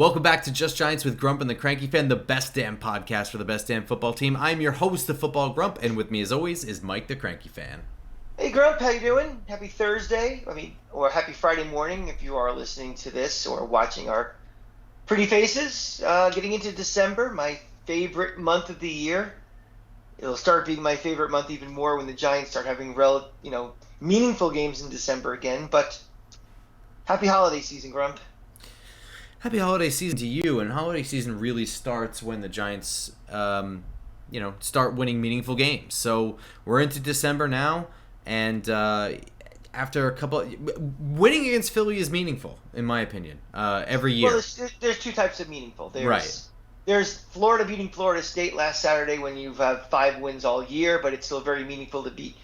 Welcome back to Just Giants with Grump and the Cranky Fan, the best damn podcast for the best damn football team. I'm your host, the Football Grump, and with me as always is Mike the Cranky Fan. Hey Grump, how you doing? Happy Thursday, or happy Friday morning if you are listening to this or watching our pretty faces. Getting into December, my favorite month of the year. It'll start being my favorite month even more when the Giants start having meaningful games in December again. But happy holiday season, Grump. Happy holiday season to you, and holiday season really starts when the Giants, start winning meaningful games. So we're into December now, and after a couple, winning against Philly is meaningful, in my opinion, every year. Well, there's two types of meaningful. Right. There's Florida beating Florida State last Saturday when you've had 5 wins all year, but it's still very meaningful to beat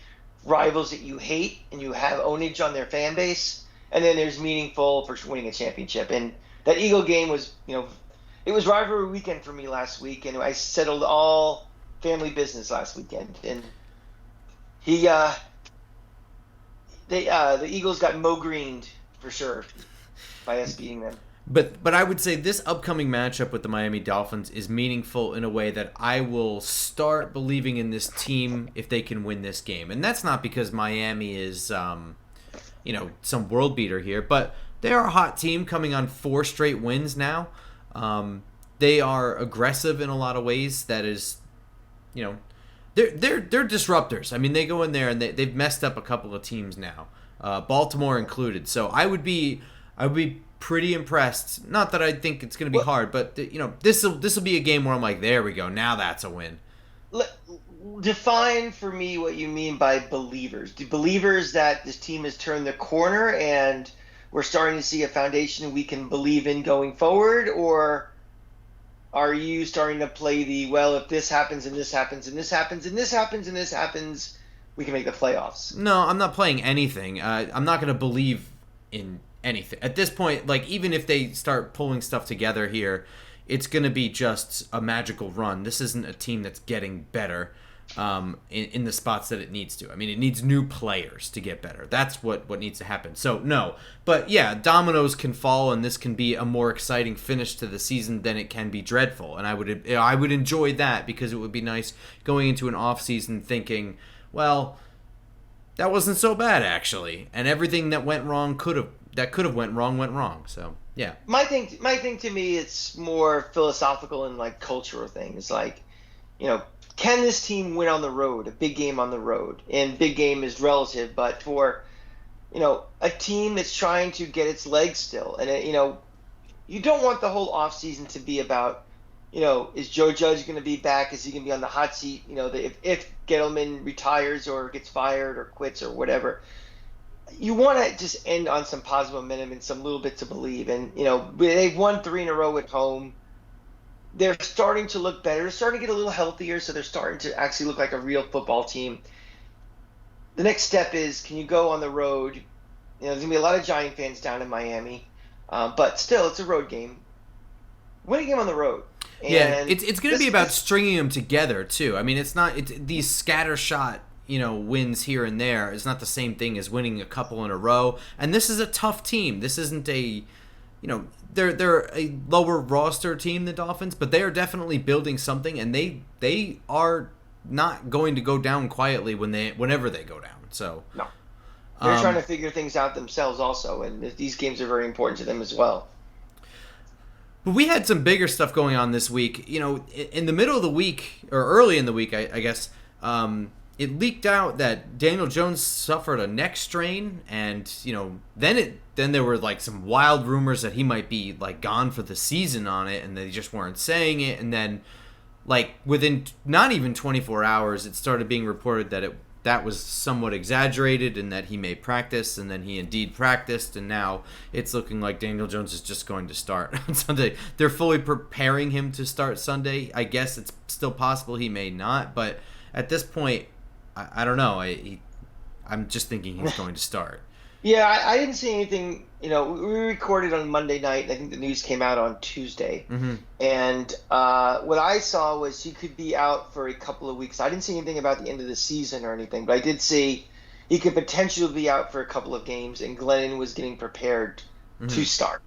rivals that you hate and you have ownage on their fan base. And then there's meaningful for winning a championship. And that Eagle game was, it was rivalry weekend for me last week, and I settled all family business last weekend. And the Eagles got mo-greened for sure by us beating them. But I would say this upcoming matchup with the Miami Dolphins is meaningful in a way that I will start believing in this team if they can win this game. And that's not because Miami is, some world beater here, but they are a hot team coming on 4 straight wins now. They are aggressive in a lot of ways. That is, they're disruptors. I mean, they go in there and they've messed up a couple of teams now, Baltimore included. So I would be pretty impressed. Not that I think it's going to be hard, but this will be a game where I'm like, there we go. Now that's a win. Define for me what you mean by believers. Do believers that this team has turned the corner and we're starting to see a foundation we can believe in going forward, or are you starting to play if this happens and this happens and this happens and this happens and this happens, we can make the playoffs? No, I'm not playing anything. I'm not going to believe in anything at this point. Like, even if they start pulling stuff together here, it's going to be just a magical run. This isn't a team that's getting better in the spots that it needs to. I mean, it needs new players to get better. That's what needs to happen. So, no. But, yeah, dominoes can fall, and this can be a more exciting finish to the season than it can be dreadful. And I would enjoy that, because it would be nice going into an off-season thinking, well, that wasn't so bad, actually. And everything that went wrong could have went wrong. So, yeah. My thing to me, it's more philosophical and like cultural things. Like, can this team win on the road, a big game on the road? And big game is relative, but for, a team that's trying to get its legs still. And, you don't want the whole offseason to be about, is Joe Judge going to be back? Is he going to be on the hot seat? If Gettleman retires or gets fired or quits or whatever. You want to just end on some positive momentum and some little bits of believe. And, they've won 3 in a row at home. They're starting to look better. They're starting to get a little healthier, so they're starting to actually look like a real football team. The next step is, can you go on the road? There's going to be a lot of Giant fans down in Miami, but still, it's a road game. Win a game on the road. And it's going to be about stringing them together, too. I mean, it's these scattershot wins here and there is not the same thing as winning a couple in a row. And this is a tough team. This isn't they're a lower roster team, the Dolphins, but they are definitely building something, and they are not going to go down quietly whenever they go down. So no, they're trying to figure things out themselves also, and these games are very important to them as well. But we had some bigger stuff going on this week. In the middle of the week, or early in the week, I guess. It leaked out that Daniel Jones suffered a neck strain, and then there were like some wild rumors that he might be like gone for the season on it, and they just weren't saying it. And then, like, within not even 24 hours, it started being reported that that was somewhat exaggerated and that he may practice, and then he indeed practiced, and now it's looking like Daniel Jones is just going to start on Sunday. They're fully preparing him to start Sunday. I guess it's still possible he may not, but at this point, I don't know. I'm just thinking he's going to start. Yeah, I didn't see anything. We recorded on Monday night. I think the news came out on Tuesday. Mm-hmm. And what I saw was he could be out for a couple of weeks. I didn't see anything about the end of the season or anything, but I did see he could potentially be out for a couple of games, and Glennon was getting prepared to start.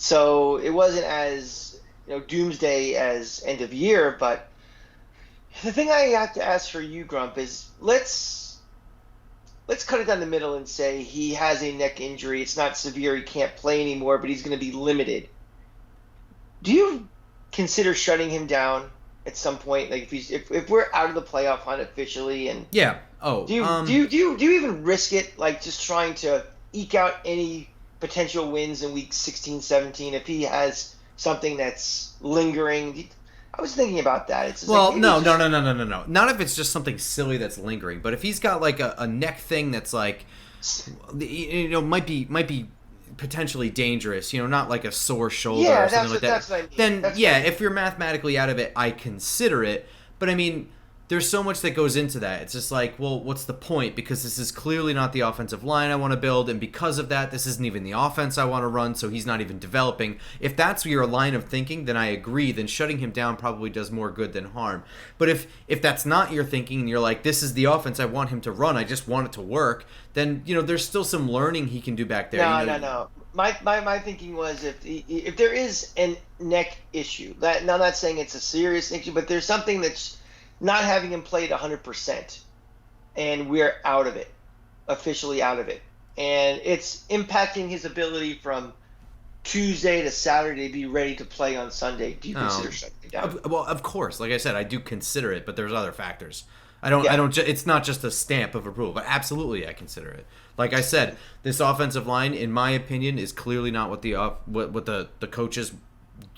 So it wasn't as doomsday as end of year. But the thing I have to ask for you, Grump, is let's cut it down the middle and say he has a neck injury. It's not severe. He can't play anymore, but he's going to be limited. Do you consider shutting him down at some point? Like if we're out of the playoff hunt officially, and Yeah. Oh. do you even risk it? Like just trying to eke out any potential wins in week 16, 17 if he has something that's lingering. I was thinking about that. It's just Well, like, no. Not if it's just something silly that's lingering, but if he's got like a neck thing that's like, might be potentially dangerous. Not like a sore shoulder or something like that. That's what I mean. Then That's yeah, if you're mathematically out of it, I consider it. But I mean, there's so much that goes into that. It's just like, well, what's the point? Because this is clearly not the offensive line I want to build, and because of that, this isn't even the offense I want to run, so he's not even developing. If that's your line of thinking, then I agree. Then shutting him down probably does more good than harm. But if that's not your thinking, and you're like, this is the offense I want him to run, I just want it to work, then, there's still some learning he can do back there. No. My thinking was if there is a neck issue, that now I'm not saying it's a serious issue, but there's something that's not having him played 100%, and we're out of it, officially out of it, and it's impacting his ability from Tuesday to Saturday to be ready to play on Sunday. Do you consider shutting it down? Well, of course. Like I said, I do consider it, but there's other factors. I don't. It's not just a stamp of approval, but absolutely, I consider it. Like I said, this offensive line, in my opinion, is clearly not what the coaches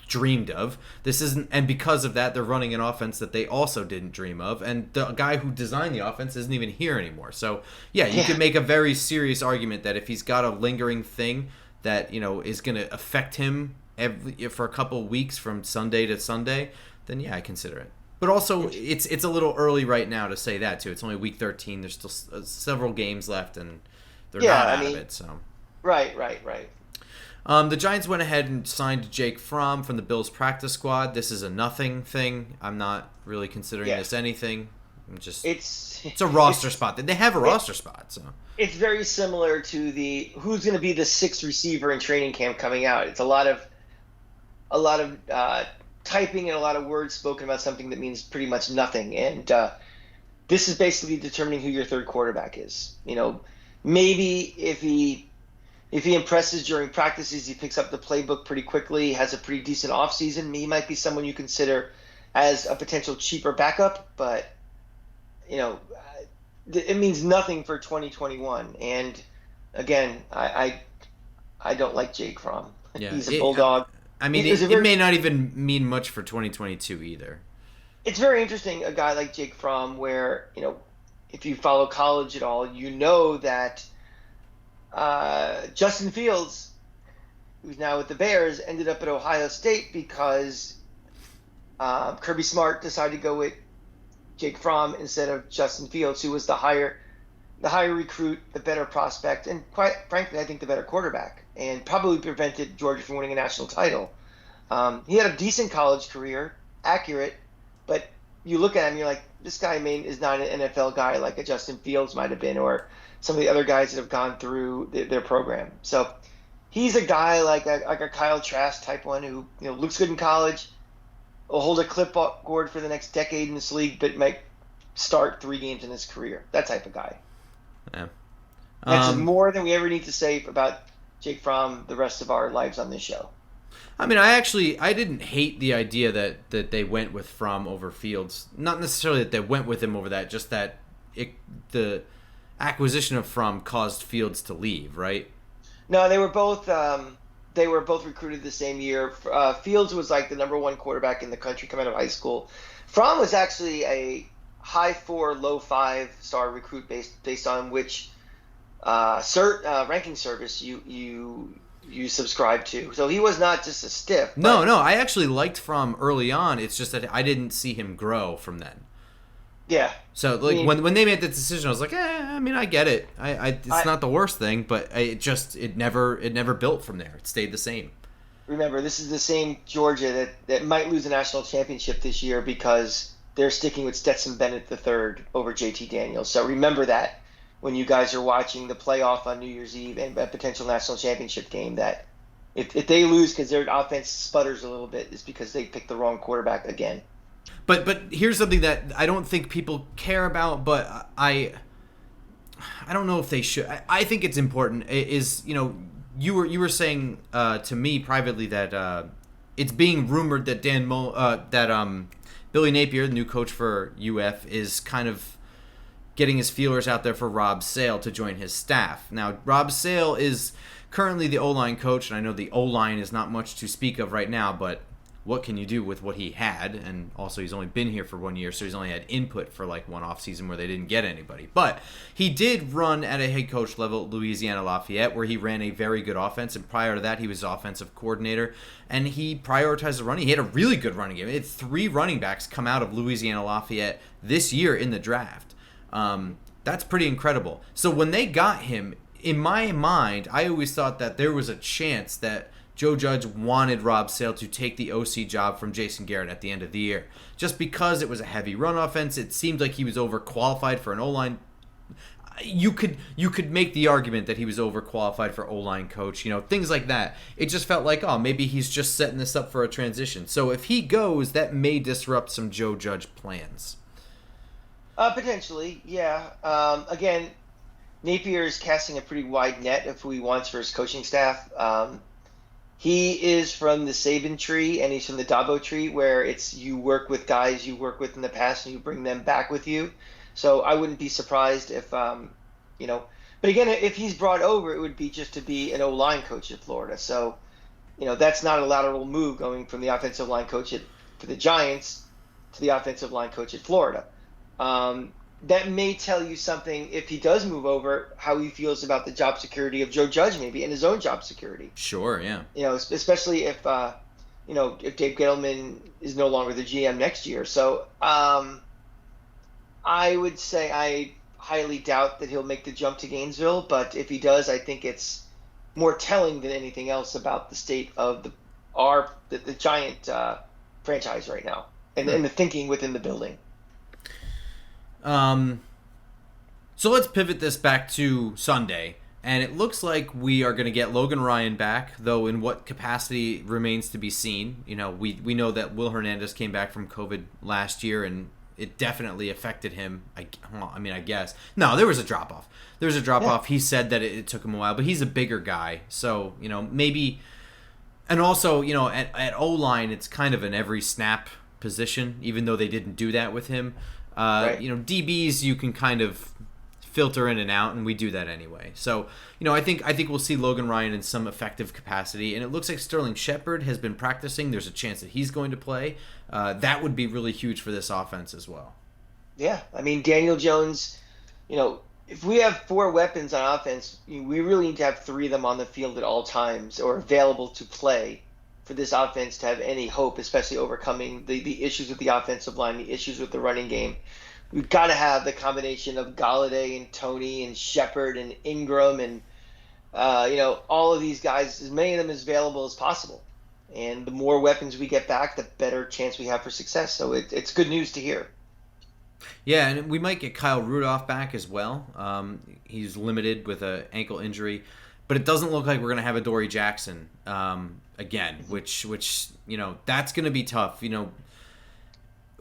dreamed of. This isn't, and because of that, they're running an offense that they also didn't dream of, and the guy who designed the offense isn't even here anymore. So yeah, you could make a very serious argument that if he's got a lingering thing that is going to affect him for a couple of weeks from Sunday to Sunday, then yeah, I consider it. But also, it's a little early right now to say that too. It's only week 13. There's still several games left, and they're not out of it. So right. The Giants went ahead and signed Jake Fromm from the Bills practice squad. This is a nothing thing. I'm not really considering this anything. It's a roster spot. They have a roster spot, so it's very similar to the who's going to be the sixth receiver in training camp coming out. It's a lot of typing and a lot of words spoken about something that means pretty much nothing. And this is basically determining who your third quarterback is. Maybe if he impresses during practices, he picks up the playbook pretty quickly, has a pretty decent offseason, he might be someone you consider as a potential cheaper backup. But, it means nothing for 2021. And, again, I don't like Jake Fromm. Yeah, he's a bulldog. It may not even mean much for 2022 either. It's very interesting, a guy like Jake Fromm, where, if you follow college at all, that Justin Fields, who's now with the Bears, ended up at Ohio State because Kirby Smart decided to go with Jake Fromm instead of Justin Fields, who was the higher recruit, the better prospect, and quite frankly, I think the better quarterback, and probably prevented Georgia from winning a national title. He had a decent college career, accurate, but you look at him, you're like, this guy is not an NFL guy like a Justin Fields might have been, or some of the other guys that have gone through their program. So he's a guy like a Kyle Trask type one who looks good in college, will hold a clipboard for the next decade in this league, but might start 3 games in his career. That type of guy. Yeah. That's more than we ever need to say about Jake Fromm the rest of our lives on this show. I didn't hate the idea that they went with Fromm over Fields. Not necessarily that they went with him over that, just that the acquisition of Fromm caused Fields to leave, right? No, they were both recruited the same year. Fields was like the number 1 quarterback in the country coming out of high school. Fromm was actually a high 4, low 5 star recruit based on which ranking service you subscribe to. So he was not just a stiff. No, I actually liked Fromm early on. It's just that I didn't see him grow from then. Yeah. So when they made the decision, I was like, I get it. It's not the worst thing, but it never built from there. It stayed the same. Remember, this is the same Georgia that might lose a national championship this year because they're sticking with Stetson Bennett III over JT Daniels. So remember that when you guys are watching the playoff on New Year's Eve and a potential national championship game, that If they lose because their offense sputters a little bit, it's because they picked the wrong quarterback again. But here's something that I don't think people care about, but I don't know if they should. I think it's important. Is you were saying to me privately that it's being rumored that Billy Napier, the new coach for UF, is kind of getting his feelers out there for Rob Sale to join his staff. Now, Rob Sale is currently the O-line coach, and I know the O-line is not much to speak of right now, but what can you do with what he had? And also, he's only been here for 1 year, so he's only had input for like one offseason where they didn't get anybody. But he did run at a head coach level at Louisiana Lafayette, where he ran a very good offense, and prior to that, he was offensive coordinator, and he prioritized the running. He had a really good running game. He had 3 running backs come out of Louisiana Lafayette this year in the draft. That's pretty incredible. So when they got him, in my mind, I always thought that there was a chance that Joe Judge wanted Rob Sale to take the OC job from Jason Garrett at the end of the year. Just because it was a heavy run offense, it seemed like he was overqualified for an O-line. You could make the argument that he was overqualified for O-line coach, things like that. It just felt like, maybe he's just setting this up for a transition. So if he goes, that may disrupt some Joe Judge plans. Potentially, yeah. Again, Napier is casting a pretty wide net of who he wants for his coaching staff. He is from the Saban tree, and he's from the Dabo tree, where it's you work with guys you work with in the past, and you bring them back with you. So I wouldn't be surprised if, But again, if he's brought over, it would be just to be an O-line coach at Florida. So, that's not a lateral move going from the offensive line coach for the Giants to the offensive line coach at Florida. That may tell you something, if he does move over, how he feels about the job security of Joe Judge, maybe, and his own job security. Sure, yeah. Especially if Dave Gettleman is no longer the GM next year. So I would say I highly doubt that he'll make the jump to Gainesville, but if he does, I think it's more telling than anything else about the state of the Giant franchise right now, and the thinking within the building. So let's pivot this back to Sunday, and it looks like we are going to get Logan Ryan back, though in what capacity remains to be seen. We know that Will Hernandez came back from COVID last year, and it definitely affected him. I guess. No, there was a drop-off. Yeah. He said that it took him a while, but he's a bigger guy, so, maybe... And also, at O-line, it's kind of an every snap position, even though they didn't do that with him. Right. DBs you can kind of filter in and out, and we do that anyway. So, I think we'll see Logan Ryan in some effective capacity, and it looks like Sterling Shepard has been practicing. There's a chance that he's going to play. That would be really huge for this offense as well. Yeah, Daniel Jones, if we have 4 weapons on offense, we really need to have 3 of them on the field at all times or available to play for this offense to have any hope, especially overcoming the issues with the offensive line, the issues with the running game. We've got to have the combination of Galladay and Toney and Shepard and Ingram and, all of these guys, as many of them as available as possible. And the more weapons we get back, the better chance we have for success. So it's good news to hear. Yeah, and we might get Kyle Rudolph back as well. He's limited with an ankle injury. But it doesn't look like we're going to have Adoree Jackson again, which that's going to be tough.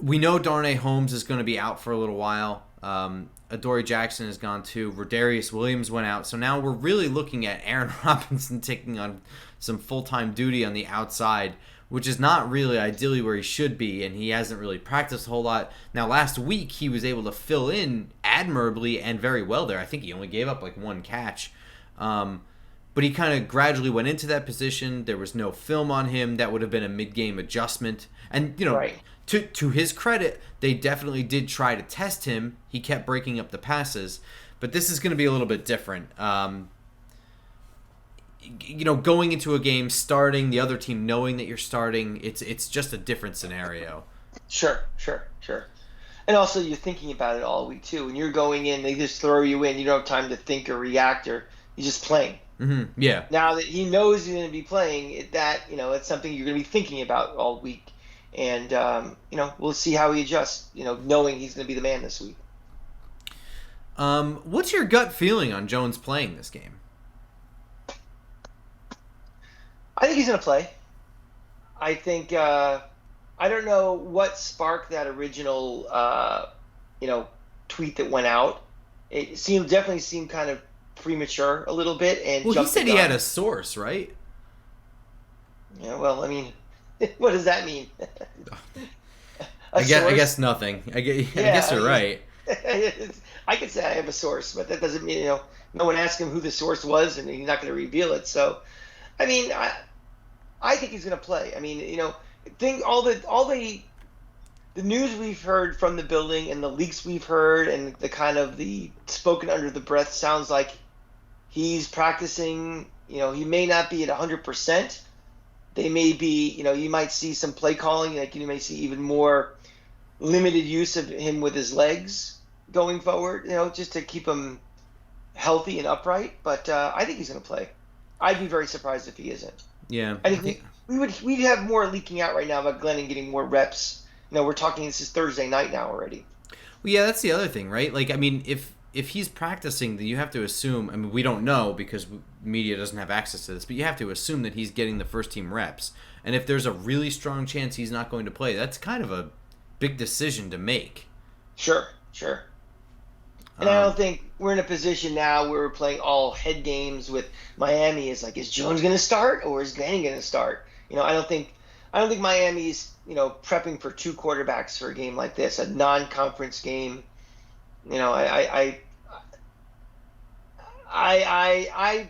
We know Darnay Holmes is going to be out for a little while. Adoree Jackson is gone too. Rodarius Williams went out. So now we're really looking at Aaron Robinson taking on some full-time duty on the outside, which is not really ideally where he should be, and he hasn't really practiced a whole lot. Now, last week, he was able to fill in admirably and very well there. I think he only gave up like 1 catch. But he kind of gradually went into that position. There was no film on him. That would have been a mid-game adjustment. And, right. to his credit, they definitely did try to test him. He kept breaking up the passes. But this is going to be a little bit different. Going into a game, starting, the other team knowing that you're starting, it's just a different scenario. Sure. And also, you're thinking about it all week, too. When you're going in, they just throw you in. You don't have time to think or react, or you're just playing. Mm-hmm. Yeah. Now that he knows he's going to be playing, it's something you're going to be thinking about all week. And, we'll see how he adjusts, knowing he's going to be the man this week. What's your gut feeling on Jones playing this game? I think he's going to play. I think I don't know what sparked that original you know tweet that went out. It definitely seemed kind of premature a little bit and Well, he jumped the said he had gun. a source, right? Yeah, well, I mean, what does that mean? A I source? guess nothing. I Yeah, guess you're right. I could say I have a source, but that doesn't mean no one asked him who the source was, and he's not going to reveal it. So, I mean, I think he's going to play. I mean, think all the news we've heard from the building and the leaks we've heard and the kind of the spoken under the breath sounds like he's practicing. He may not be at 100%. They may be, you might see some play calling, like you may see even more limited use of him with his legs going forward, just to keep him healthy and upright. But I think he's going to play. I'd be very surprised if he isn't. Yeah. I think we'd have more leaking out right now about Glennon getting more reps. We're talking this is Thursday night now already. Well, yeah, that's the other thing, right? Like, I mean, if he's practicing, then you have to assume. I mean, we don't know because media doesn't have access to this, but you have to assume that he's getting the first team reps. And if there's a really strong chance he's not going to play, that's kind of a big decision to make. Sure. And I don't think we're in a position now where we're playing all head games with Miami. Is like, is Jones going to start or is Glennon going to start? I don't think Miami's prepping for two quarterbacks for a game like this, a non-conference game. I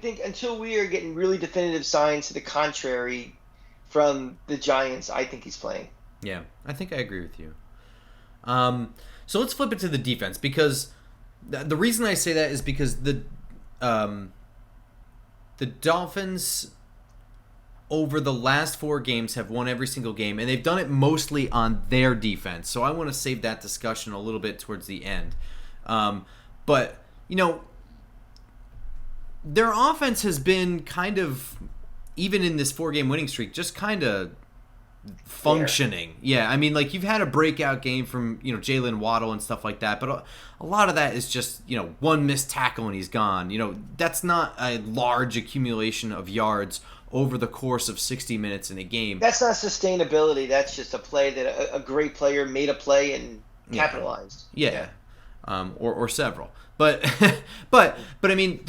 think until we are getting really definitive signs to the contrary from the Giants, I think he's playing. Yeah, I think I agree with you. So let's flip it to the defense, because the reason I say that is because the Dolphins over the last 4 games have won every single game, and they've done it mostly on their defense. So I want to save that discussion a little bit towards the end. But, their offense has been kind of, even in this 4-game winning streak, just kind of functioning. Yeah, I mean, like, you've had a breakout game from, Jalen Waddle and stuff like that, but a lot of that is just, one missed tackle and he's gone. That's not a large accumulation of yards over the course of 60 minutes in a game. That's not sustainability. That's just a play that a great player made a play and capitalized. Yeah. Or several. But I mean,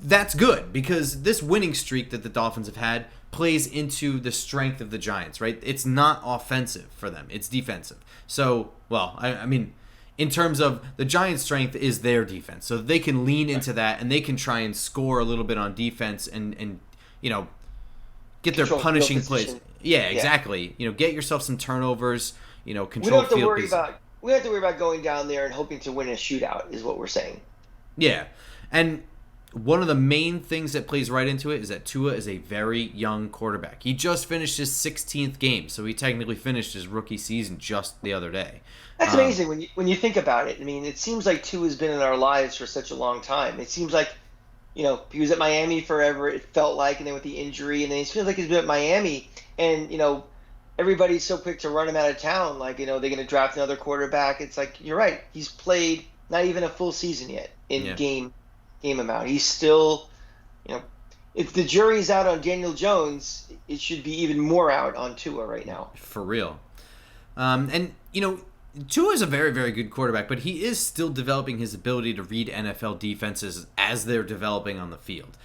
that's good, because this winning streak that the Dolphins have had plays into the strength of the Giants, right? It's not offensive for them. It's defensive. So, I mean, in terms of the Giants' strength is their defense. So they can lean into that, and they can try and score a little bit on defense and get their punishing plays. Yeah, exactly. Get yourself some turnovers, control field. We don't have to worry about going down there and hoping to win a shootout is what we're saying. Yeah. And one of the main things that plays right into it is that Tua is a very young quarterback. He just finished his 16th game, so he technically finished his rookie season just the other day. That's amazing when you think about it. I mean, it seems like Tua has been in our lives for such a long time. It seems like, he was at Miami forever, it felt like, and then with the injury, and then it feels like he's been at Miami, and, everybody's so quick to run him out of town, like, they're going to draft another quarterback. It's like, you're right. He's played not even a full season yet in game amount. He's still, if the jury's out on Daniel Jones, it should be even more out on Tua right now. For real. And, Tua is a very, very good quarterback, but he is still developing his ability to read NFL defenses as they're developing on the field.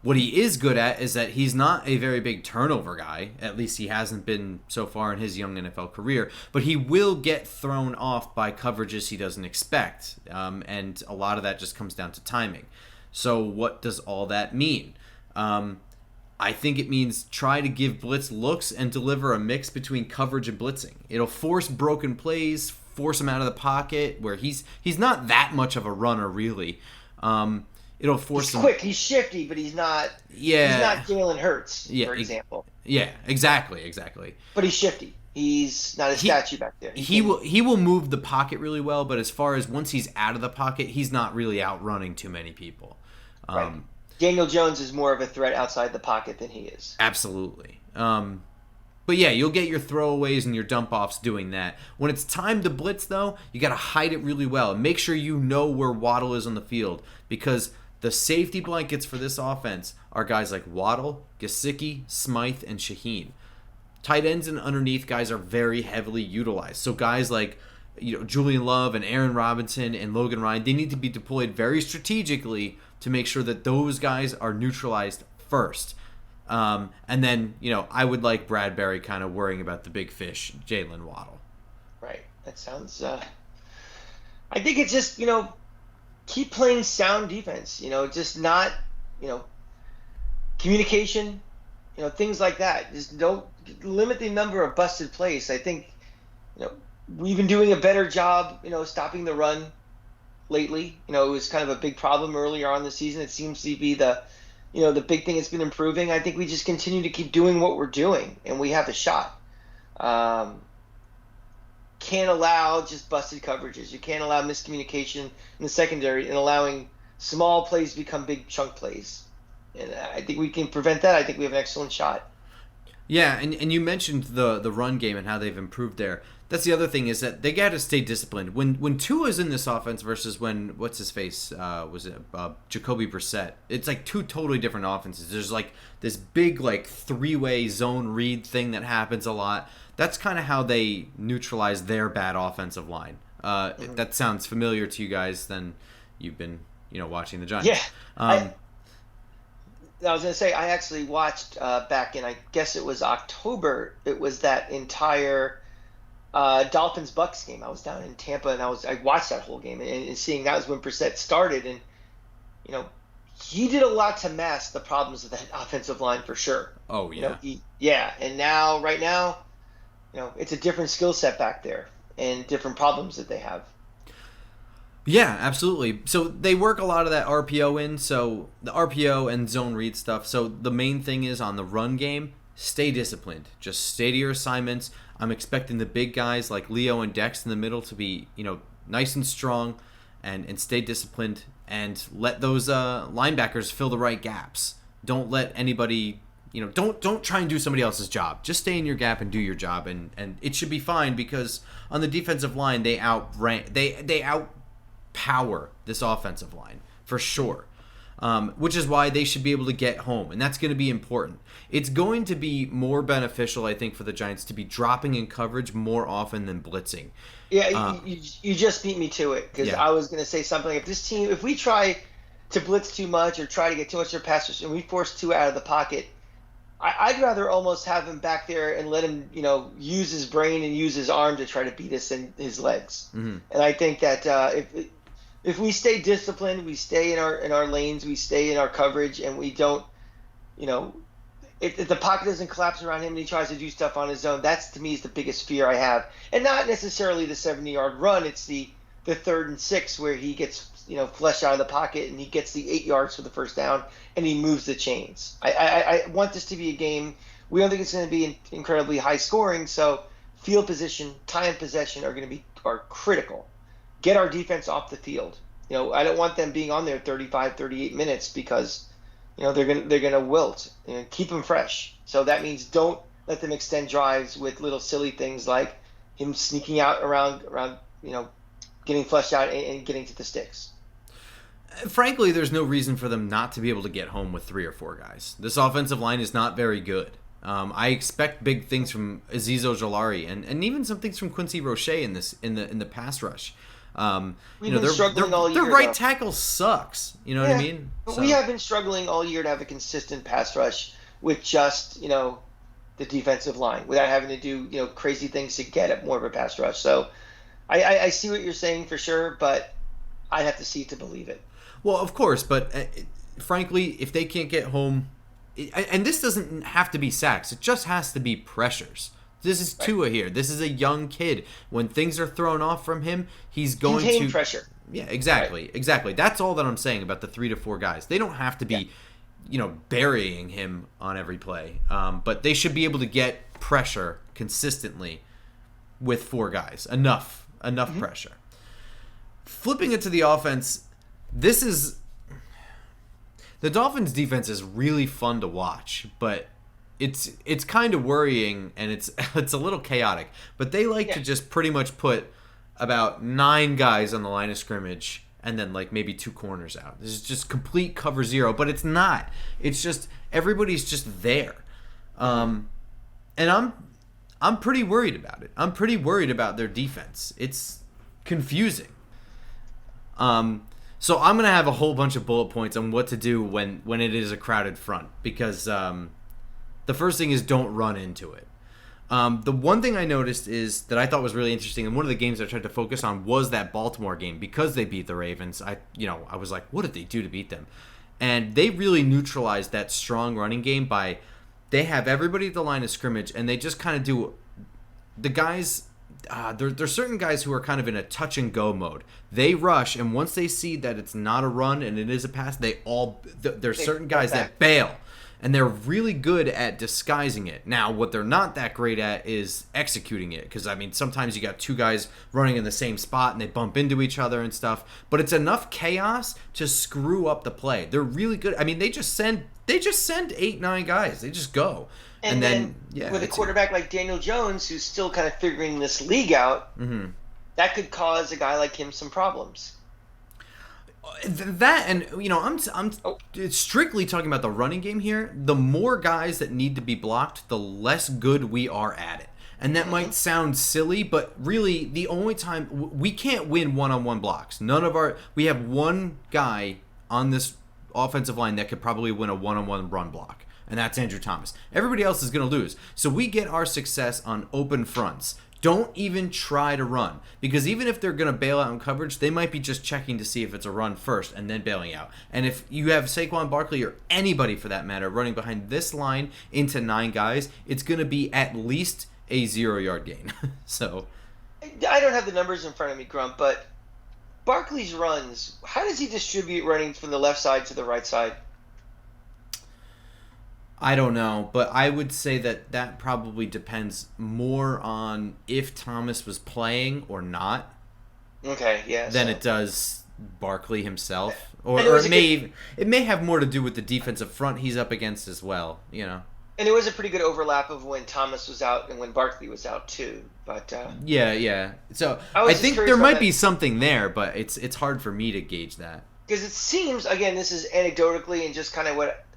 What he is good at is that he's not a very big turnover guy. At least he hasn't been so far in his young NFL career. But he will get thrown off by coverages he doesn't expect. And a lot of that just comes down to timing. So what does all that mean? I think it means try to give blitz looks and deliver a mix between coverage and blitzing. It'll force broken plays, force him out of the pocket, where he's not that much of a runner, really. It'll force him. He's quick, he's shifty, but he's not. Yeah. He's not Jalen Hurts, for example. Yeah, exactly. But he's shifty. He's not a statue back there. He will move the pocket really well, but as far as once he's out of the pocket, he's not really outrunning too many people. Right. Daniel Jones is more of a threat outside the pocket than he is. Absolutely. But yeah, you'll get your throwaways and your dump-offs doing that. When it's time to blitz, though, you got to hide it really well. Make sure you know where Waddle is on the field, because The safety blankets for this offense are guys like Waddle, Gesicki, Smythe, and Shaheen. Tight ends and underneath guys are very heavily utilized. So guys like Julian Love and Aaron Robinson and Logan Ryan, they need to be deployed very strategically to make sure that those guys are neutralized first. And then, I would like Bradbury kind of worrying about the big fish, Jalen Waddle. Right. That sounds... I think it's just, keep playing sound defense. Just not, communication, things like that. Just don't limit the number of busted plays. I think, we've been doing a better job, stopping the run lately. It was kind of a big problem earlier on in the season. It seems to be the big thing that's been improving. I think we just continue to keep doing what we're doing, and we have a shot. Can't allow just busted coverages. You can't allow miscommunication in the secondary and allowing small plays to become big chunk plays. And I think we can prevent that. I think we have an excellent shot. Yeah, and you mentioned the run game and how they've improved there. That's the other thing, is that they got to stay disciplined. When Tua's in this offense versus when, what's his face, was it Jacoby Brissett? It's like two totally different offenses. There's like this big like three-way zone read thing that happens a lot. That's kind of how they neutralize their bad offensive line. If that sounds familiar to you guys, then you've been watching the Giants. Yeah. I was going to say, I actually watched back in, I guess it was October. It was that entire Dolphins-Bucks game. I was down in Tampa, and I watched that whole game, and seeing that was when Brissett started, and he did a lot to mask the problems of that offensive line for sure. Oh yeah. And right now, it's a different skill set back there and different problems that they have. Yeah, absolutely. So they work a lot of that RPO in, so the RPO and zone read stuff. So the main thing is on the run game, stay disciplined. Just stay to your assignments. I'm expecting the big guys like Leo and Dex in the middle to be, nice and strong and stay disciplined, and let those linebackers fill the right gaps. Don't let anybody, don't try and do somebody else's job. Just stay in your gap and do your job, and it should be fine, because on the defensive line they outpower this offensive line for sure. Which is why they should be able to get home, and that's going to be important. It's going to be more beneficial, I think, for the Giants to be dropping in coverage more often than blitzing. Yeah, you just beat me to it, because I was going to say something. If we try to blitz too much or try to get too much of their passers and we force Tua out of the pocket, I'd rather almost have him back there and let him, use his brain and use his arm to try to beat us in his legs. Mm-hmm. And I think that if we stay disciplined, we stay in our lanes, we stay in our coverage, and we don't, if the pocket doesn't collapse around him and he tries to do stuff on his own, that's, to me, is the biggest fear I have. And not necessarily the 70-yard run. It's the 3rd and 6 where he gets, flushed out of the pocket and he gets the 8 yards for the first down and he moves the chains. I want this to be a game. We don't think it's going to be incredibly high scoring, so field position, time possession are critical. Get our defense off the field. I don't want them being on there 35, 38 minutes, because they're gonna wilt. Keep them fresh. So that means don't let them extend drives with little silly things like him sneaking out around getting flushed out and getting to the sticks. Frankly, there's no reason for them not to be able to get home with 3 or 4 guys. This offensive line is not very good. I expect big things from Azeez Ojulari and even some things from Quincy Roche in the pass rush. We've been struggling all year. Their right tackle sucks. You know what I mean? But we have been struggling all year to have a consistent pass rush with just the defensive line, without having to do crazy things to get at more of a pass rush. So I see what you're saying for sure, but I have to see to believe it. Well, of course, but frankly, if they can't get home, and this doesn't have to be sacks, it just has to be pressures. This is Tua here. This is a young kid. When things are thrown off from him, he's going contain pressure. Yeah, exactly. Right. Exactly. That's all that I'm saying about the 3 to 4 guys. They don't have to be, burying him on every play. But they should be able to get pressure consistently with 4 guys. Enough pressure. Flipping it to the offense, the Dolphins' defense is really fun to watch, but it's kind of worrying, and it's a little chaotic. But they like to just pretty much put about 9 guys on the line of scrimmage and then like maybe 2 corners out. This is just complete cover zero, but it's not. It's just everybody's just there, and I'm pretty worried about it. I'm pretty worried about their defense. It's confusing. So I'm gonna have a whole bunch of bullet points on what to do when it is a crowded front, because the first thing is don't run into it. The one thing I noticed is that I thought was really interesting, and one of the games I tried to focus on was that Baltimore game, because they beat the Ravens. I was like, what did they do to beat them? And they really neutralized that strong running game by they have everybody at the line of scrimmage, and they just kind of do the guys. There's certain guys who are kind of in a touch and go mode. They rush, and once they see that it's not a run and it is a pass, there's certain guys that bail. And they're really good at disguising it. Now, what they're not that great at is executing it. Because, I mean, sometimes you got 2 guys running in the same spot and they bump into each other and stuff. But it's enough chaos to screw up the play. They're really good. I mean, they just send 8, 9 guys. They just go. And then with a quarterback like Daniel Jones, who's still kind of figuring this league out, that could cause a guy like him some problems. That, and I'm strictly talking about the running game here. The more guys that need to be blocked, the less good we are at it. And that might sound silly, but really the only time we can't win one-on-one blocks. We have one guy on this offensive line that could probably win a one-on-one run block, and that's Andrew Thomas. Everybody else is going to lose. So we get our success on open fronts. Don't even try to run, because even if they're going to bail out in coverage, they might be just checking to see if it's a run first and then bailing out. And if you have Saquon Barkley or anybody for that matter running behind this line into 9 guys, it's going to be at least a 0-yard gain. So I don't have the numbers in front of me, Grump, but Barkley's runs, how does he distribute running from the left side to the right side? I don't know, but I would say that probably depends more on if Thomas was playing or not. Okay, yeah. Than it does Barkley himself, or it may have more to do with the defensive front he's up against as well. And it was a pretty good overlap of when Thomas was out and when Barkley was out too. But yeah. So I think there might be something there, but it's hard for me to gauge that, because it seems, again, this is anecdotally and just kind of what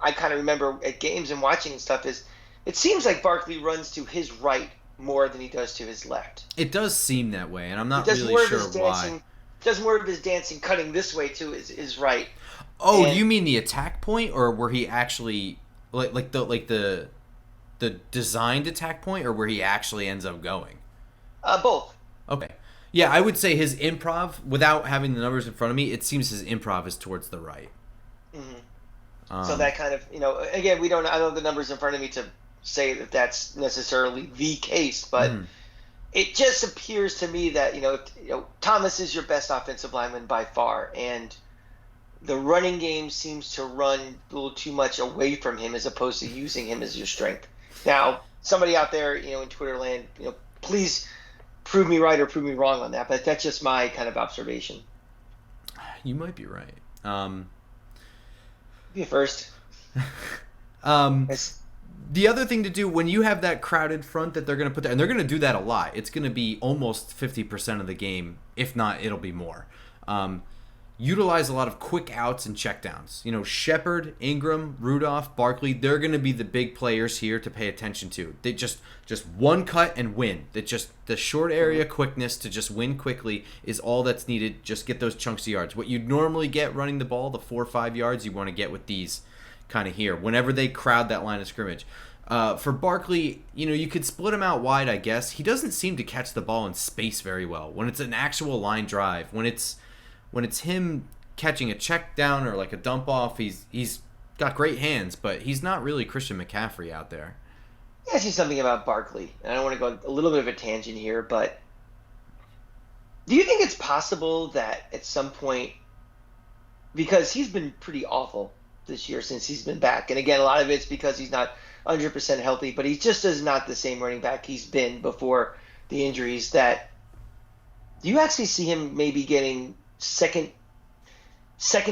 I kind of remember at games and watching and stuff, is it seems like Barkley runs to his right more than he does to his left. It does seem that way, and I'm not really sure why. Does more of his dancing cutting this way to his right. Oh, do you mean the attack point, or where he actually like the designed attack point, or where he actually ends up going? Both. Okay. Yeah, I would say his improv, without having the numbers in front of me, it seems his improv is towards the right. Mm-hmm. So that kind of, again, I don't have the numbers in front of me to say that that's necessarily the case, but it just appears to me that, Thomas is your best offensive lineman by far, and the running game seems to run a little too much away from him as opposed to using him as your strength. Now, somebody out there, in Twitter land, please prove me right or prove me wrong on that, but that's just my kind of observation. You might be right. Be first. The other thing to do when you have that crowded front that they're going to put there, and they're going to do that a lot, it's going to be almost 50% of the game. If not, it'll be more. Utilize a lot of quick outs and checkdowns. Shepard, Ingram, Rudolph, Barkley, they're going to be the big players here to pay attention to. They just one cut and win. The short area quickness to just win quickly is all that's needed. Just get those chunks of yards. What you'd normally get running the ball, the 4 or 5 yards, you want to get with these kind of here. Whenever they crowd that line of scrimmage. For Barkley, you could split him out wide, I guess. He doesn't seem to catch the ball in space very well. When it's an actual line drive, when it's him catching a check down or like a dump off, he's got great hands, but he's not really Christian McCaffrey out there. I see something about Barkley, and I don't want to go a little bit of a tangent here, but do you think it's possible that at some point, because he's been pretty awful this year since he's been back, and again, a lot of it's because he's not 100% healthy, but he just is not the same running back he's been before the injuries, that do you actually see him maybe getting second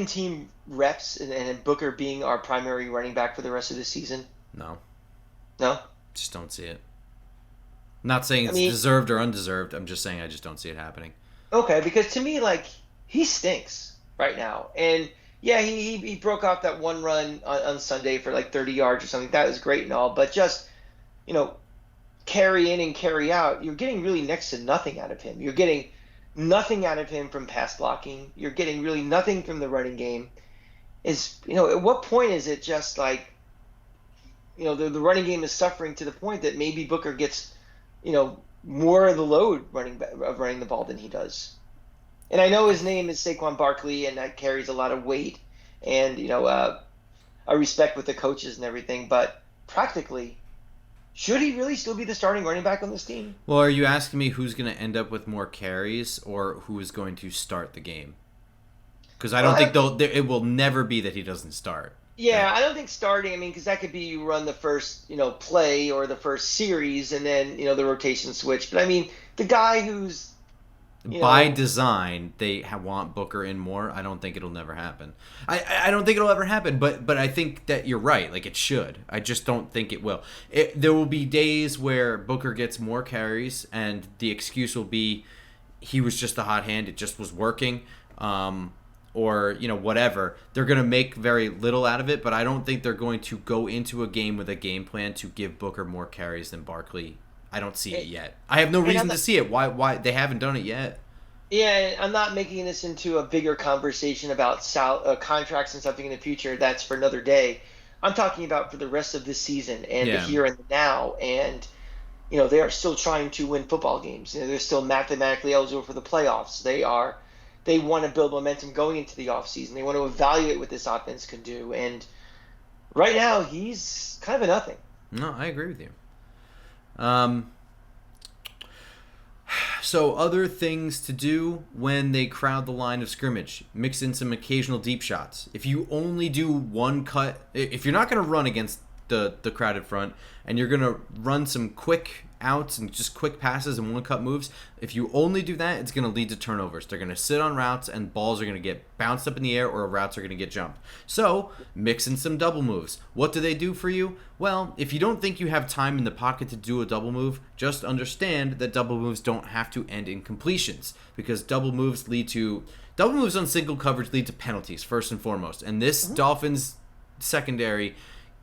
team reps and Booker being our primary running back for the rest of the season? No. Just don't see it. I'm not saying it's deserved or undeserved. I'm just saying I just don't see it happening. Okay, because to me, he stinks right now. And yeah, he broke off that one run on Sunday for like 30 yards or something. That was great and all, but just, you know, carry in and carry out, you're getting really next to nothing out of him. You're getting nothing out of him from pass blocking. You're getting really nothing from the running game. At what point is it just like, the running game is suffering to the point that maybe Booker gets, more of the load running the ball than he does. And I know his name is Saquon Barkley, and that carries a lot of weight and, a respect with the coaches and everything. But practically, should he really still be the starting running back on this team? Well, are you asking me who's going to end up with more carries or who is going to start the game? Because I don't think it will never be that he doesn't start. Yeah, I don't think starting, because that could be you run the first, play or the first series and then, the rotation switch. But, the guy who's, by design, they want Booker in more. I don't think it'll never happen. I don't think it'll ever happen, but I think that you're right. Like, it should. I just don't think it will. There will be days where Booker gets more carries, and the excuse will be he was just a hot hand. It just was working. Or, whatever. They're going to make very little out of it, but I don't think they're going to go into a game with a game plan to give Booker more carries than Barkley. I don't see it yet. I have no reason to see it. Why they haven't done it yet? Yeah, I'm not making this into a bigger conversation about contracts and something in the future. That's for another day. I'm talking about for the rest of this season and the here and the now. And, they are still trying to win football games. They're still mathematically eligible for the playoffs. They want to build momentum going into the offseason. They want to evaluate what this offense can do. And right now, he's kind of a nothing. No, I agree with you. So other things to do when they crowd the line of scrimmage, mix in some occasional deep shots. If you only do one cut, if you're not going to run against the crowded front and you're going to run some quick outs and just quick passes and one cut moves, if you only do that, it's going to lead to turnovers. They're going to sit on routes and balls are going to get bounced up in the air or routes are going to get jumped. So mix in some double moves. What do they do for you? Well, if you don't think you have time in the pocket to do a double move, just understand that double moves don't have to end in completions, because double moves on single coverage lead to penalties first and foremost. And this Dolphins secondary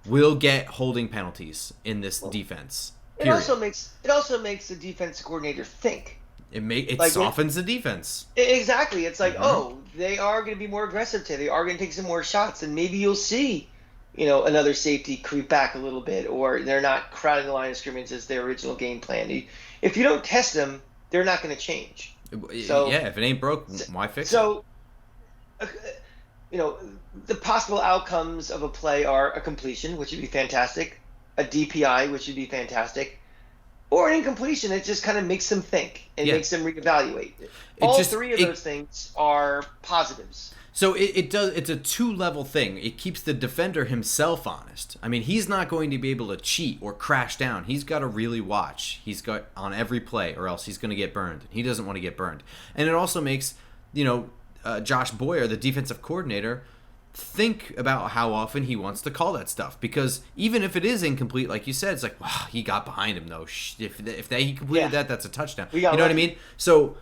will get holding penalties in this defense. It also makes the defense coordinator think. It softens the defense. Exactly. It's like, they are going to be more aggressive today. They are going to take some more shots, and maybe you'll see, another safety creep back a little bit, or they're not crowding the line of scrimmage as their original game plan. If you don't test them, they're not going to change. So, yeah, if it ain't broke, why fix it? So, the possible outcomes of a play are a completion, which would be fantastic, a DPI, which would be fantastic, or an incompletion. It just kind of makes them think and makes them reevaluate. All three of those things are positives. So it's a two-level thing. It keeps the defender himself honest. He's not going to be able to cheat or crash down. He's got to really watch. He's got on every play, or else he's going to get burned. He doesn't want to get burned. And it also makes, Josh Boyer, the defensive coordinator, think about how often he wants to call that stuff, because even if it is incomplete, like you said, it's like, wow, he got behind him though. If he completed that, that's a touchdown. You know what I mean? So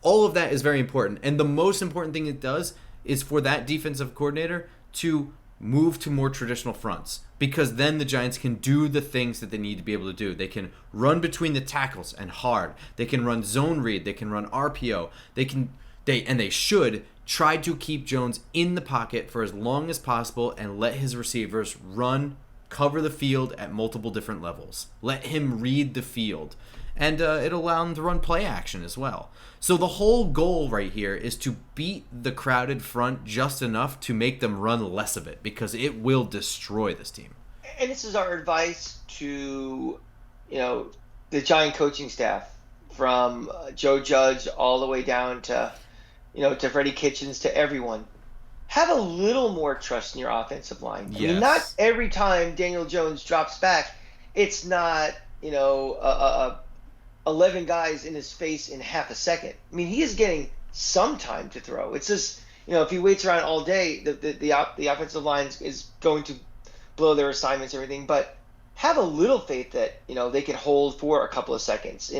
all of that is very important, and the most important thing it does is for that defensive coordinator to move to more traditional fronts, because then the Giants can do the things that they need to be able to do. They can run between the tackles and hard. They can run zone read. They can run RPO. They should try to keep Jones in the pocket for as long as possible and let his receivers cover the field at multiple different levels. Let him read the field. And it'll allow him to run play action as well. So the whole goal right here is to beat the crowded front just enough to make them run less of it, because it will destroy this team. And this is our advice to, the Giant coaching staff, from Joe Judge all the way down to to Freddie Kitchens, to everyone. Have a little more trust in your offensive line. Yes. Not every time Daniel Jones drops back, it's not, 11 guys in his face in half a second. He is getting some time to throw. It's just, if he waits around all day, the offensive line is going to blow their assignments and everything. But have a little faith that, they can hold for a couple of seconds.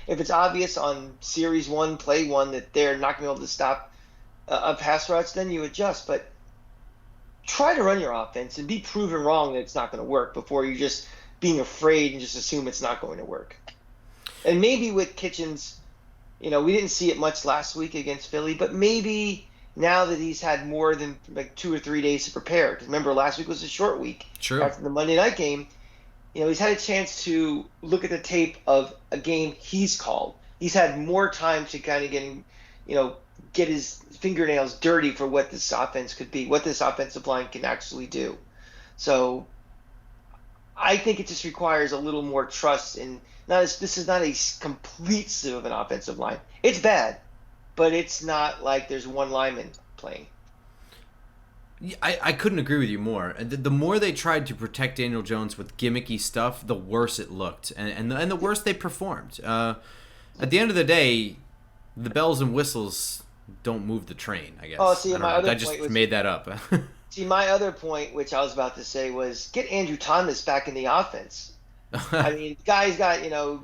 If it's obvious on Series 1, Play 1, that they're not going to be able to stop of pass routes, then you adjust. But try to run your offense and be proven wrong that it's not going to work before you're just being afraid and just assume it's not going to work. And maybe with Kitchens, we didn't see it much last week against Philly, but maybe now that he's had more than like 2 or 3 days to prepare, because remember last week was a short week. True. After the Monday night game, he's had a chance to look at the tape of a game he's called. He's had more time to kind of get his fingernails dirty for what this offense could be, what this offensive line can actually do. So I think it just requires a little more trust in this is not a complete sieve of an offensive line. It's bad, but it's not like there's one lineman playing. I couldn't agree with you more. The more they tried to protect Daniel Jones with gimmicky stuff, the worse it looked, and the worse they performed. At the end of the day, the bells and whistles don't move the train, I guess. Oh, see, I just made that up. See, my other point, which I was about to say, was get Andrew Thomas back in the offense. I mean, the guy's got,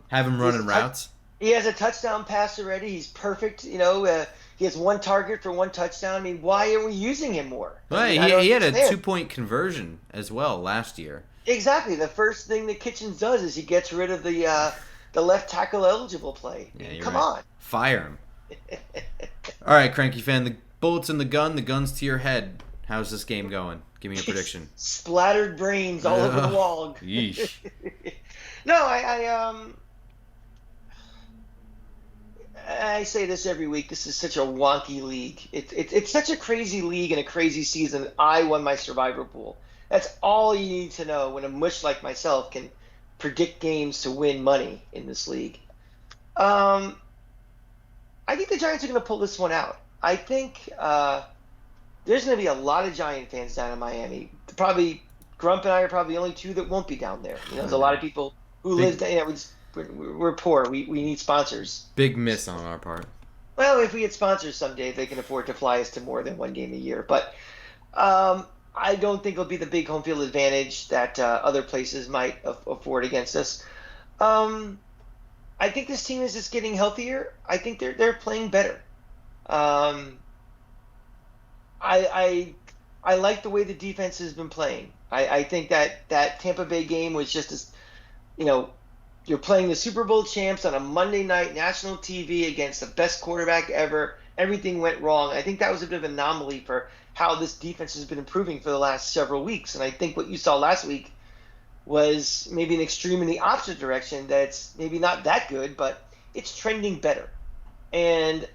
have him running routes. He has a touchdown pass already. He's perfect. He has one target for one touchdown. I mean, why are we using him more? Well, he had a 2-point conversion as well last year. Exactly. The first thing that Kitchens does is he gets rid of the left tackle eligible play. Yeah, Come on. Fire him. All right, Cranky Fan. The bullet's in the gun. The gun's to your head. How's this game going? Give me a prediction. Splattered brains all over the wall. Yeesh. No, I say this every week. This is such a wonky league. It's such a crazy league and a crazy season. I won my survivor pool. That's all you need to know when a mush like myself can predict games to win money in this league. I think the Giants are going to pull this one out. I think there's going to be a lot of Giant fans down in Miami. Probably Grump and I are probably the only two that won't be down there. There's a lot of people who live there. We're poor. We need sponsors. Big miss on our part. Well, if we had sponsors someday, they can afford to fly us to more than one game a year. But I don't think it'll be the big home field advantage that other places might afford against us. I think this team is just getting healthier. I think they're playing better. I like the way the defense has been playing. I think that Tampa Bay game was just as, you're playing the Super Bowl champs on a Monday night national TV against the best quarterback ever. Everything went wrong. I think that was a bit of an anomaly for how this defense has been improving for the last several weeks. And I think what you saw last week was maybe an extreme in the opposite direction. That's maybe not that good, but it's trending better. And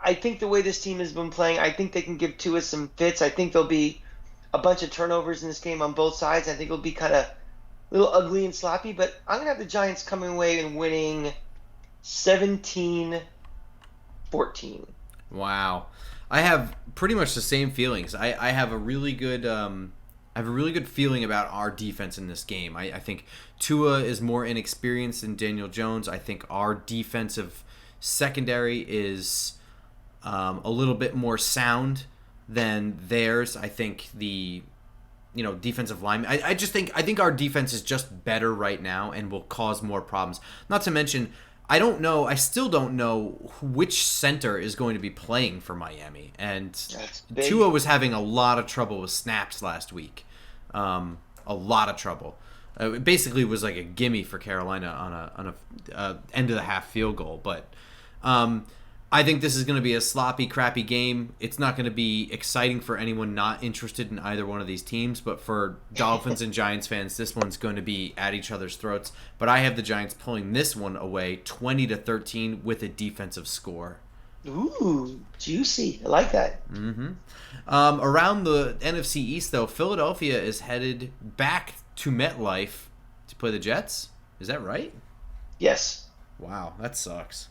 I think the way this team has been playing, I think they can give Tua some fits. I think there'll be a bunch of turnovers in this game on both sides. I think it'll be kind of a little ugly and sloppy, but I'm going to have the Giants coming away and winning 17-14. Wow. I have pretty much the same feelings. I have a really good feeling about our defense in this game. I think Tua is more inexperienced than Daniel Jones. I think our defensive secondary is a little bit more sound than theirs. I think the defensive line. I think our defense is just better right now and will cause more problems. Not to mention, I still don't know which center is going to be playing for Miami. And Tua was having a lot of trouble with snaps last week. A lot of trouble. It basically was like a gimme for Carolina on a end of the half field goal. But I think this is going to be a sloppy, crappy game. It's not going to be exciting for anyone not interested in either one of these teams. But for Dolphins and Giants fans, this one's going to be at each other's throats. But I have the Giants pulling this one away 20-13 with a defensive score. Ooh, juicy. I like that. Mm-hmm. Around the NFC East, though, Philadelphia is headed back to MetLife to play the Jets. Is that right? Yes. Wow, that sucks.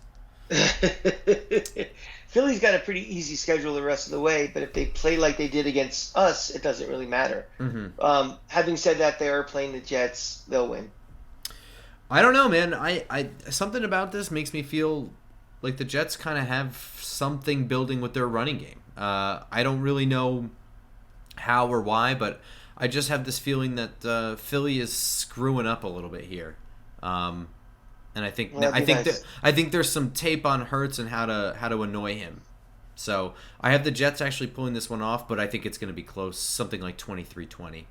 Philly's got a pretty easy schedule the rest of the way, but if they play like they did against us, it doesn't really matter. Mm-hmm. Having said that, they are playing the Jets. They'll win. I don't know, man. I something about this makes me feel like the Jets kind of have something building with their running game. I don't really know how or why, but I just have this feeling that Philly is screwing up a little bit here. And I think there's some tape on Hurts and how to annoy him. So I have the Jets actually pulling this one off, but I think it's going to be close, something like 23-20.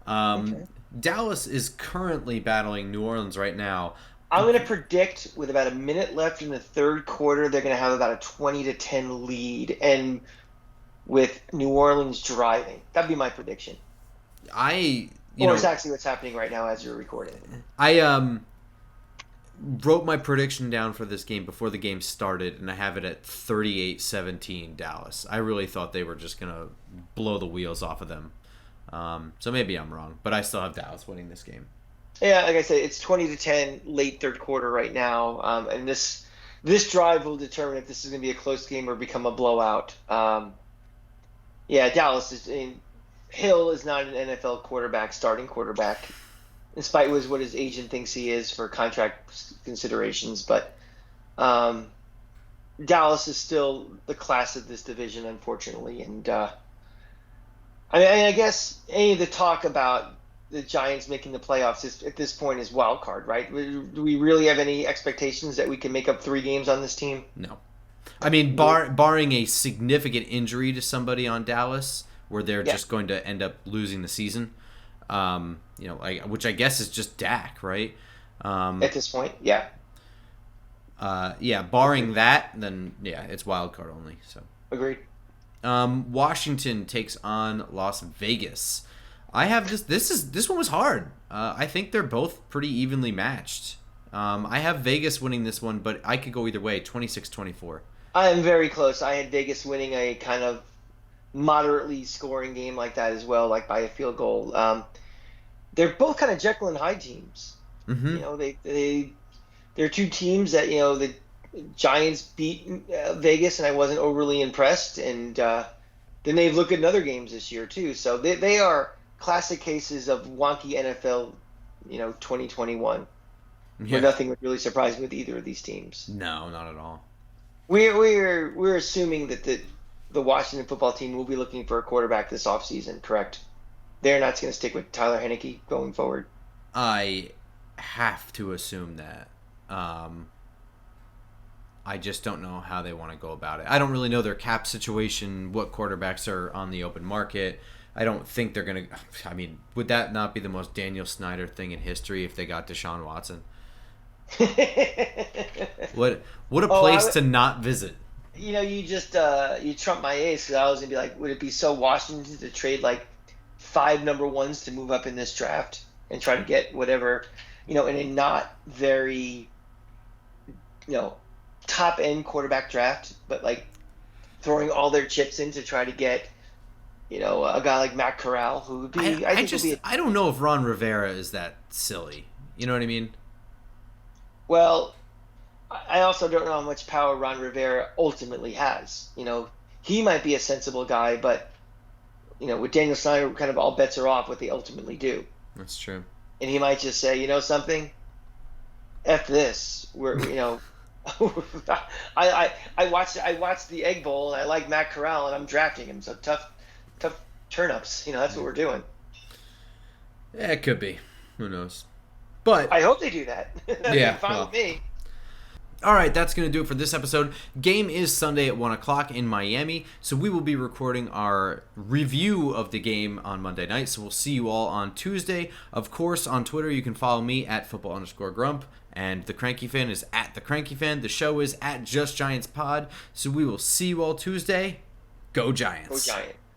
Okay. Dallas is currently battling New Orleans right now. I'm going to predict with about a minute left in the third quarter, they're going to have about a 20-10 lead, and with New Orleans driving. That'd be my prediction. It's actually what's happening right now as you're recording. I wrote my prediction down for this game before the game started, and I have it at 38-17 Dallas. I really thought they were just going to blow the wheels off of them. So maybe I'm wrong, but I still have Dallas winning this game. Yeah, like I said, it's 20-10 late third quarter right now, and this drive will determine if this is going to be a close game or become a blowout. Dallas is in. Hill is not an NFL starting quarterback, in spite of what his agent thinks he is for contract considerations. But Dallas is still the class of this division, unfortunately. And I guess any of the talk about the Giants making the playoffs at this point is wild card, right? Do we really have any expectations that we can make up 3 games on this team? No. I mean, barring a significant injury to somebody on Dallas, where they're just going to end up losing the season, which I guess is just Dak, right? At this point, yeah. Barring that, then it's wild card only. So agreed. Washington takes on Las Vegas. I have this one was hard. I think they're both pretty evenly matched. I have Vegas winning this one, but I could go either way, 26-24. I am very close. I had Vegas winning a kind of moderately scoring game like that as well, like by a field goal. They're both kind of Jekyll and Hyde teams. Mm-hmm. They're 2 teams that the Giants beat Vegas, and I wasn't overly impressed. And then they've looked at other games this year too. So they are classic cases of wonky NFL, 2021. Yeah. Where nothing would really surprise me with either of these teams. No, not at all. We're assuming that the Washington football team will be looking for a quarterback this offseason, correct? They're not going to stick with Tyler Heineke going forward. I have to assume that. I just don't know how they want to go about it. I don't really know their cap situation, what quarterbacks are on the open market. I don't think they're going to... I mean, would that not be the most Daniel Snyder thing in history if they got Deshaun Watson? What a place to not visit. You just you trumped my ace, because I was gonna be like, would it be so Washington to trade like 5 number 1s to move up in this draft and try to get whatever, in a not very, top end quarterback draft, but like throwing all their chips in to try to get, a guy like Matt Corral, who would be. I don't know if Ron Rivera is that silly. You know what I mean? Well, I also don't know how much power Ron Rivera ultimately has. He might be a sensible guy, but, with Daniel Snyder, kind of all bets are off what they ultimately do. That's true. And he might just say, something? F this. I watched the Egg Bowl, and I like Matt Corral, and I'm drafting him. So tough turnips. That's what we're doing. Yeah, it could be. Who knows? But I hope they do that. Yeah, fine with me. All right, that's going to do it for this episode. Game is Sunday at 1 o'clock in Miami, so we will be recording our review of the game on Monday night, so we'll see you all on Tuesday. Of course, on Twitter, you can follow me at @football_grump, and the Cranky Fan is at the Cranky Fan. The show is at Just Giants Pod, so we will see you all Tuesday. Go Giants. Go Giants.